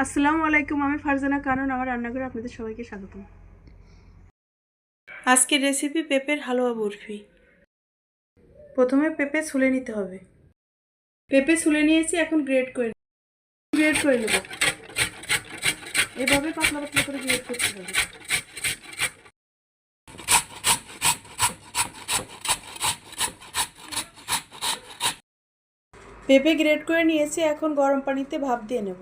আসসালামু আলাইকুম, আমি ফারজানা কানন। আমার রান্নাঘরে আপনাদের সবাইকে স্বাগতম। আজকের রেসিপি পেঁপের হালুয়া বরফি। প্রথমে পেঁপে ছুলে নিতে হবে। পেঁপে ছুলে নিয়েছি, এখন গ্রেট করে নেব। এভাবে পাতলা পাতলা করে গ্রেট করতে হবে। পেঁপে গ্রেট করে নিয়েছি, এখন গরম পানিতে ভাপ দিয়ে নেব।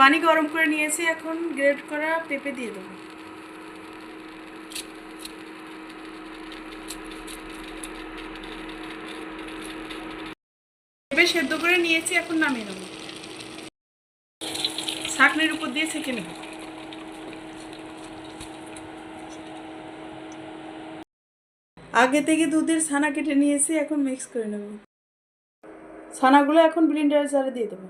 পানি গরম করে নিয়েছি, এখন গ্রেট করা পেঁপে দিয়ে দেবো। পেঁপে সেদ্ধ করে নিয়েছি, এখন নামিয়ে নেব। ছাঁকনির উপর দিয়ে ছেঁকে নেব। আগে থেকে দুধের ছানা কেটে নিয়েছি, এখন মিক্স করে নেব। ছানাগুলো এখন ব্লেন্ডার জারে দিয়ে দেবো।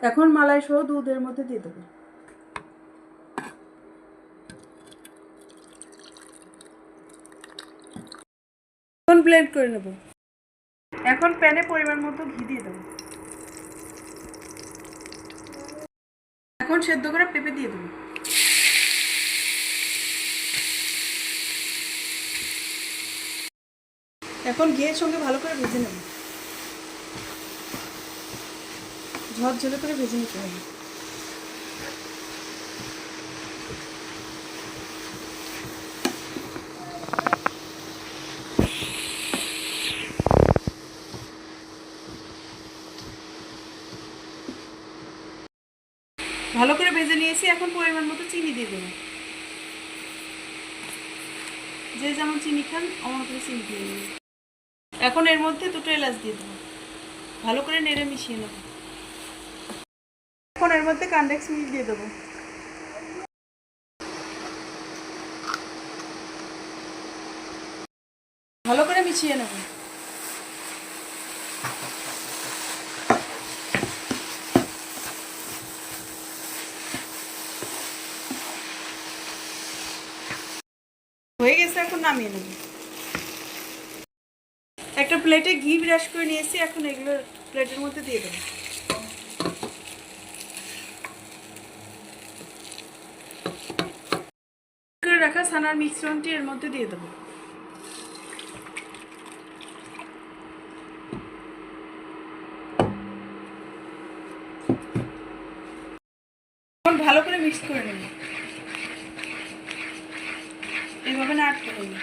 এখন মালাই সহ দুধের মধ্যে দিয়ে দেবো। এখন ব্লেন্ড করে নেব। এখন প্যানে পরিমাণ মতো ঘি দিয়ে দেবো। এখন সেদ্ধ করে পেঁপে দিয়ে দেবো। এখন ঘিয়ের সঙ্গে ভালো করে ভেজে নেব। ঝরঝরে করে ভেজে নিতে হবে। ভালো করে ভেজে নিয়েছি, এখন পরিমাণ মতো চিনি দিয়ে দেবো। যে যেমন চিনি খান অমন করে চিনি দিয়ে নেব। এখন এর মধ্যে দুটো এলাচ দিয়ে দেবো। ভালো করে নেড়ে মিশিয়ে নেব। এখন এর মধ্যে কনডেন্স মিল্ক দিয়ে দেবো। ভালো করে মিশিয়ে নেব। হয়ে গেছে, এখন নামিয়ে নেব। একটা প্লেটে ঘি ব্রাশ করে নিয়েছি, এখন এগুলো প্লেটের মধ্যে দিয়ে দেবো। করে রাখা ছানার মিশ্রণটি এর মধ্যে দিয়ে দেবো। এখন ভালো করে মিক্স করে নেব। এইভাবে না আটকে দেবো।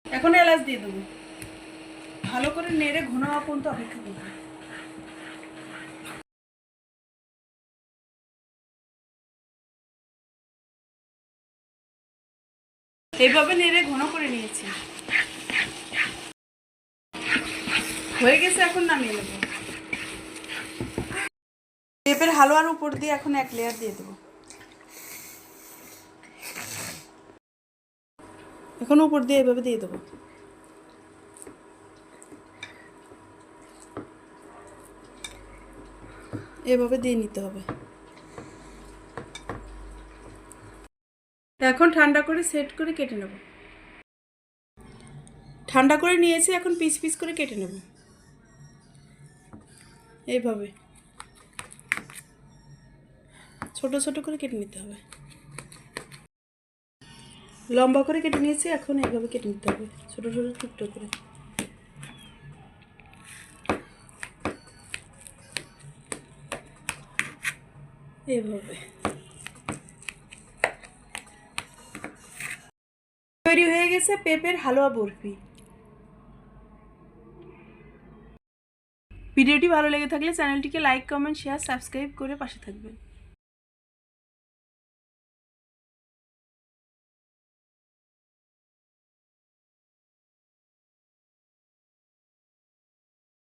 এখন এলাচ দিয়ে দেবো। ভালো করে নেড়ে ঘন হওয়া পর্যন্ত অপেক্ষা করব। এইভাবে নেড়ে ঘন করে নিয়েছি। হয়ে গেছে, এখন নামিয়ে নেব। পেঁপের হালুয়ার উপর দিয়ে এখন এক লেয়ার দিয়ে দেবো। এখন উপর দিয়ে এভাবে দিয়ে দেবো। এভাবে দিয়ে নিতে হবে। এখন ঠান্ডা করে সেট করে কেটে নেব। ঠান্ডা করে নিয়েছি, এখন পিস পিস করে কেটে নেব। এইভাবে ছোট ছোট করে কেটে নিতে হবে। লম্বা করে কেটে নিয়েছি, এখন এইভাবে কেটে নিতে হবে ছোট ছোট টুকরো করে। এইভাবে তৈরি হয়ে গেছে পেঁপের হালুয়া বরফি। ভিডিওটি ভালো লেগে থাকলে চ্যানেলটিকে লাইক, কমেন্ট, শেয়ার, সাবস্ক্রাইব করে পাশে থাকবেন।